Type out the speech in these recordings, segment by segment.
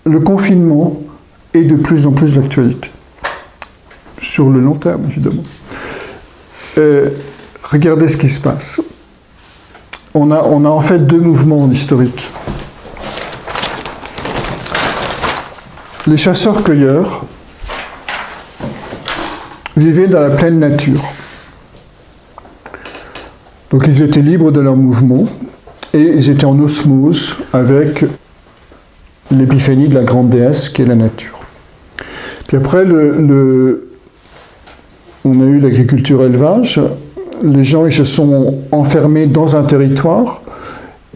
le confinement est de plus en plus d'actualité. Sur le long terme, évidemment. Regardez ce qui se passe. On a en fait deux mouvements historiques. Les chasseurs-cueilleurs vivaient dans la pleine nature. Donc ils étaient libres de leur mouvement et ils étaient en osmose avec l'épiphanie de la grande déesse qui est la nature. Puis après, on a eu l'agriculture-élevage. Les gens ils se sont enfermés dans un territoire,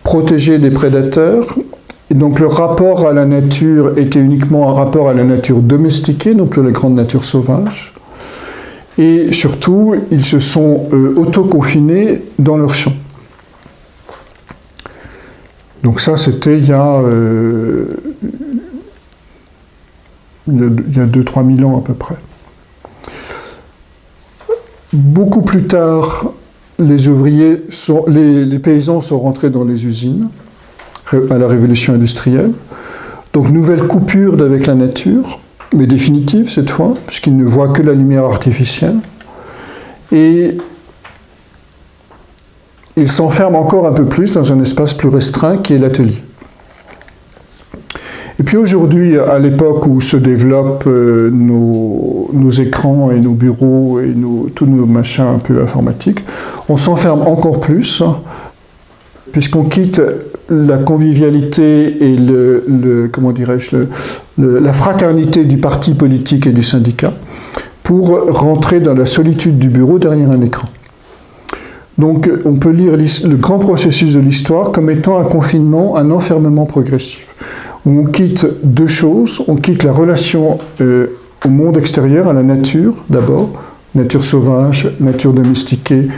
protégés des prédateurs. Et donc le rapport à la nature était uniquement un rapport à la nature domestiquée, donc la grande nature sauvage. Et surtout, ils se sont auto-confinés dans leurs champs. Donc ça, c'était il y a 2-3 000 ans à peu près. Beaucoup plus tard, les paysans sont rentrés dans les usines à la révolution industrielle. Donc nouvelle coupure avec la nature, mais définitive cette fois, puisqu'ils ne voient que la lumière artificielle. Et ils s'enferment encore un peu plus dans un espace plus restreint qui est l'atelier. Et puis aujourd'hui, à l'époque où se développent nos écrans et nos bureaux et tous nos machins un peu informatiques, on s'enferme encore plus, puisqu'on quitte la convivialité et la fraternité du parti politique et du syndicat pour rentrer dans la solitude du bureau derrière un écran. Donc on peut lire le grand processus de l'histoire comme étant un confinement, un enfermement progressif, où on quitte deux choses, on quitte la relation au monde extérieur, à la nature d'abord, nature sauvage, nature domestiquée,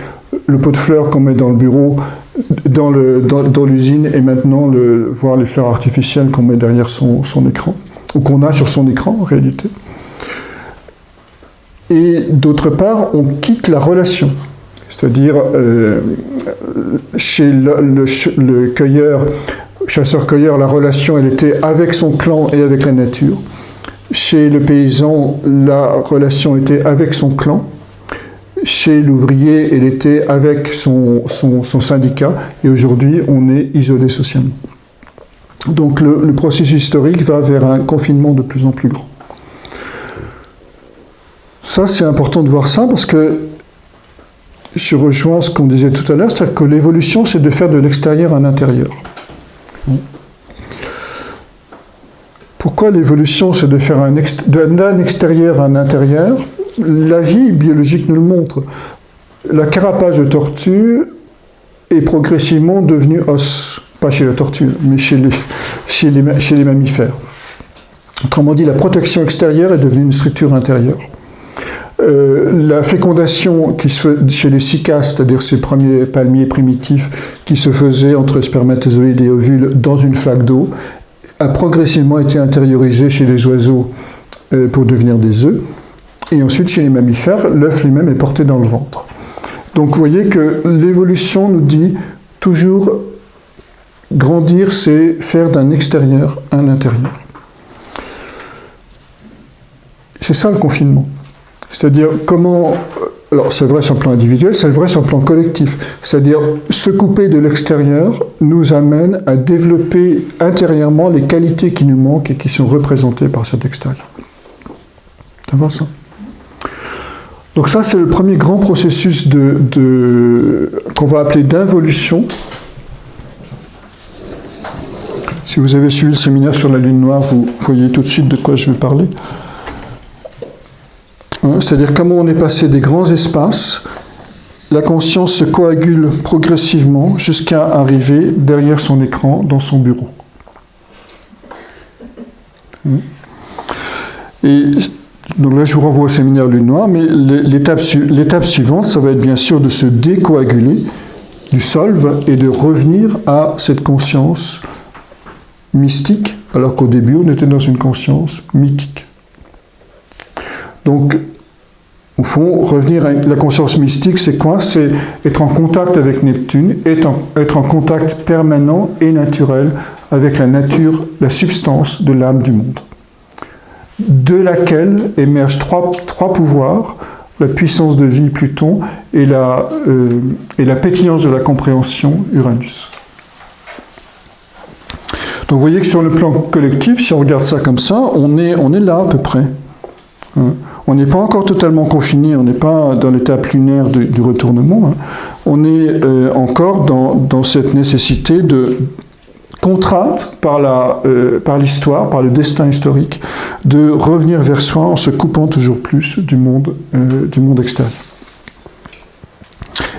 le pot de fleurs qu'on met dans le bureau, dans l'usine, et maintenant voir les fleurs artificielles qu'on met derrière son écran, ou qu'on a sur son écran en réalité. Et d'autre part, on quitte la relation. C'est-à-dire, chez le cueilleur, chasseur-cueilleur, la relation, elle était avec son clan et avec la nature. Chez le paysan, la relation était avec son clan. Chez l'ouvrier, elle était avec son syndicat. Et aujourd'hui, on est isolé socialement. Donc le processus historique va vers un confinement de plus en plus grand. Ça, c'est important de voir ça parce que je rejoins ce qu'on disait tout à l'heure, c'est-à-dire que l'évolution, c'est de faire de l'extérieur un intérieur. Pourquoi l'évolution, c'est de faire d'un extérieur un intérieur? La vie biologique nous le montre. La carapace de tortue est progressivement devenue os. Pas chez la tortue, mais chez les mammifères. Autrement dit, la protection extérieure est devenue une structure intérieure. La fécondation qui se fait chez les cycastes, c'est-à-dire ces premiers palmiers primitifs qui se faisaient entre spermatozoïdes et ovules dans une flaque d'eau, a progressivement été intériorisée chez les oiseaux pour devenir des œufs. Et ensuite, chez les mammifères, l'œuf lui-même est porté dans le ventre. Donc vous voyez que l'évolution nous dit toujours grandir, c'est faire d'un extérieur un intérieur. C'est ça le confinement. C'est-à-dire comment, alors c'est vrai sur le plan individuel, c'est vrai sur le plan collectif. C'est-à-dire se couper de l'extérieur nous amène à développer intérieurement les qualités qui nous manquent et qui sont représentées par cet extérieur. Ça va ça? Donc ça c'est le premier grand processus qu'on va appeler d'involution. Si vous avez suivi le séminaire sur la Lune noire, vous voyez tout de suite de quoi je vais parler. C'est-à-dire comment on est passé des grands espaces, la conscience se coagule progressivement jusqu'à arriver derrière son écran, dans son bureau. Et donc là, je vous renvoie au séminaire Lune Noire, mais l'étape suivante, ça va être bien sûr de se décoaguler du solve et de revenir à cette conscience mystique, alors qu'au début, on était dans une conscience mythique. Donc, Au fond, revenir à la conscience mystique, c'est quoi? C'est être en contact avec Neptune, être en contact permanent et naturel avec la nature, la substance de l'âme du monde, de laquelle émergent trois pouvoirs, la puissance de vie, Pluton, et la pétillance de la compréhension, Uranus. Donc vous voyez que sur le plan collectif, si on regarde ça comme ça, on est là à peu près. On n'est pas encore totalement confiné, on n'est pas dans l'étape lunaire du retournement. On est encore dans cette nécessité de contrainte par l'histoire, par le destin historique, de revenir vers soi en se coupant toujours plus du monde extérieur.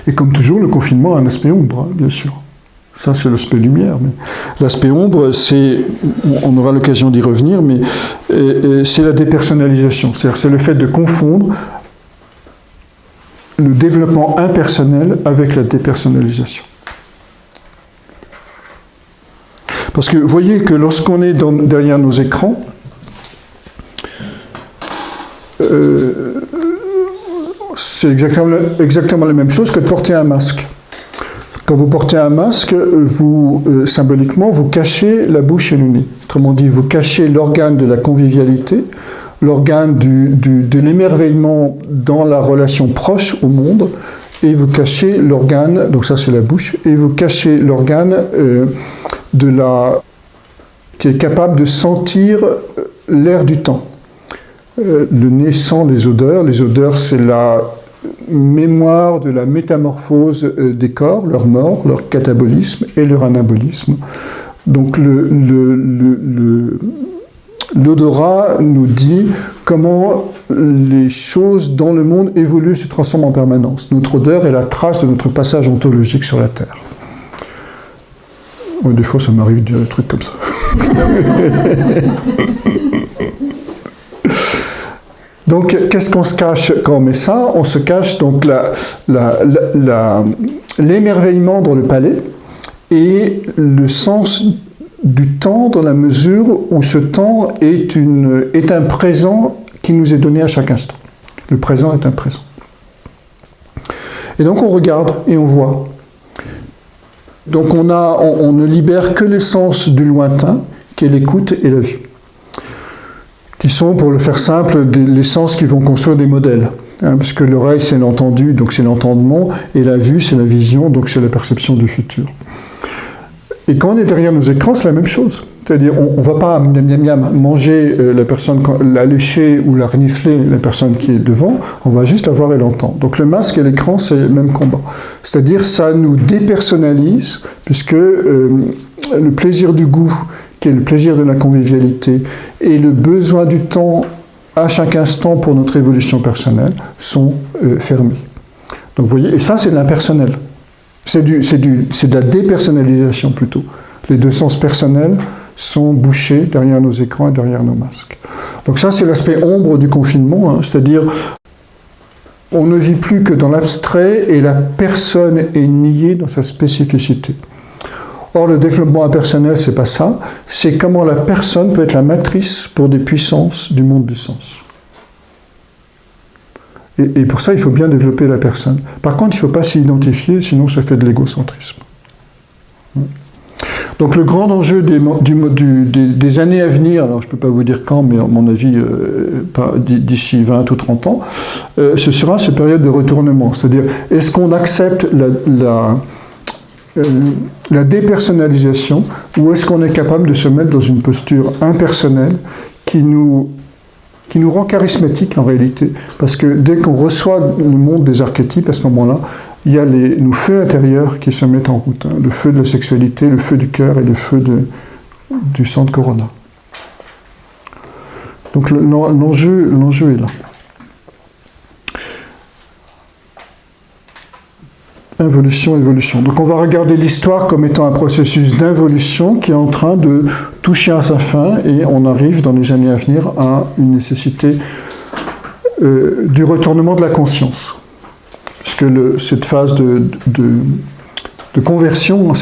Et comme toujours, le confinement a un aspect ombre, bien sûr. Ça, c'est l'aspect lumière. Mais l'aspect ombre, on aura l'occasion d'y revenir, mais c'est la dépersonnalisation. C'est-à-dire, c'est le fait de confondre le développement impersonnel avec la dépersonnalisation. Parce que vous voyez que lorsqu'on est derrière nos écrans, c'est exactement la même chose que de porter un masque. Quand vous portez un masque, symboliquement, vous cachez la bouche et le nez. Autrement dit, vous cachez l'organe de la convivialité, l'organe de l'émerveillement dans la relation proche au monde, et vous cachez l'organe, donc ça c'est la bouche, et vous cachez l'organe qui est capable de sentir l'air du temps. Le nez sent les odeurs c'est la mémoire de la métamorphose des corps, leur mort, leur catabolisme et leur anabolisme. Donc l'odorat nous dit comment les choses dans le monde évoluent et se transforment en permanence. Notre odeur est la trace de notre passage ontologique sur la Terre. Ouais, des fois, ça m'arrive de dire des trucs comme ça. Donc, qu'est-ce qu'on se cache quand on met ça? On se cache donc l'émerveillement dans le palais et le sens du temps dans la mesure où ce temps est un présent qui nous est donné à chaque instant. Le présent est un présent. Et donc on regarde et on voit. Donc on ne libère que les sens du lointain, qui est l'écoute et la vue, qui sont, pour le faire simple, les sens qui vont construire des modèles. Parce que l'oreille, c'est l'entendu, donc c'est l'entendement, et la vue, c'est la vision, donc c'est la perception du futur. Et quand on est derrière nos écrans, c'est la même chose. C'est-à-dire, on ne va pas manger la personne, la lécher ou la renifler la personne qui est devant, on va juste la voir et l'entendre. Donc le masque et l'écran, c'est le même combat. C'est-à-dire, ça nous dépersonnalise, puisque le plaisir du goût, qui est le plaisir de la convivialité, et le besoin du temps à chaque instant pour notre évolution personnelle, sont fermés. Donc vous voyez, et ça c'est de l'impersonnel. C'est de la dépersonnalisation plutôt. Les deux sens personnels sont bouchés derrière nos écrans et derrière nos masques. Donc ça c'est l'aspect ombre du confinement, c'est-à-dire on ne vit plus que dans l'abstrait et la personne est niée dans sa spécificité. Or le développement impersonnel c'est pas ça, c'est comment la personne peut être la matrice pour des puissances du monde du sens. Et pour ça, il faut bien développer la personne. Par contre, il ne faut pas s'y identifier, sinon ça fait de l'égocentrisme. Donc le grand enjeu des années à venir, alors je ne peux pas vous dire quand, mais à mon avis, d'ici 20 ou 30 ans, ce sera cette période de retournement. C'est-à-dire, est-ce qu'on accepte la dépersonnalisation, ou est-ce qu'on est capable de se mettre dans une posture impersonnelle qui nous rend charismatique en réalité, parce que dès qu'on reçoit le monde des archétypes, à ce moment-là, il y a nos feux intérieurs qui se mettent en route, le feu de la sexualité, le feu du cœur et le feu du sang de Corona. Donc l'enjeu est là. Involution, évolution. Donc on va regarder l'histoire comme étant un processus d'involution qui est en train de toucher à sa fin et on arrive dans les années à venir à une nécessité du retournement de la conscience. Puisque cette phase de conversion.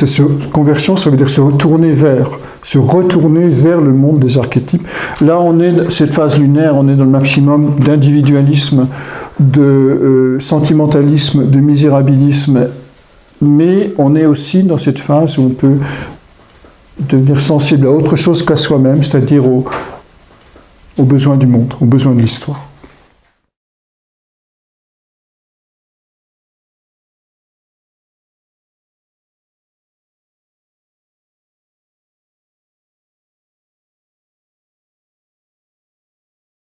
Conversion, ça veut dire se retourner vers le monde des archétypes. Là, on est, cette phase lunaire, on est dans le maximum d'individualisme, de sentimentalisme, de misérabilisme, mais on est aussi dans cette phase où on peut devenir sensible à autre chose qu'à soi-même, c'est-à-dire aux besoins du monde, aux besoins de l'histoire.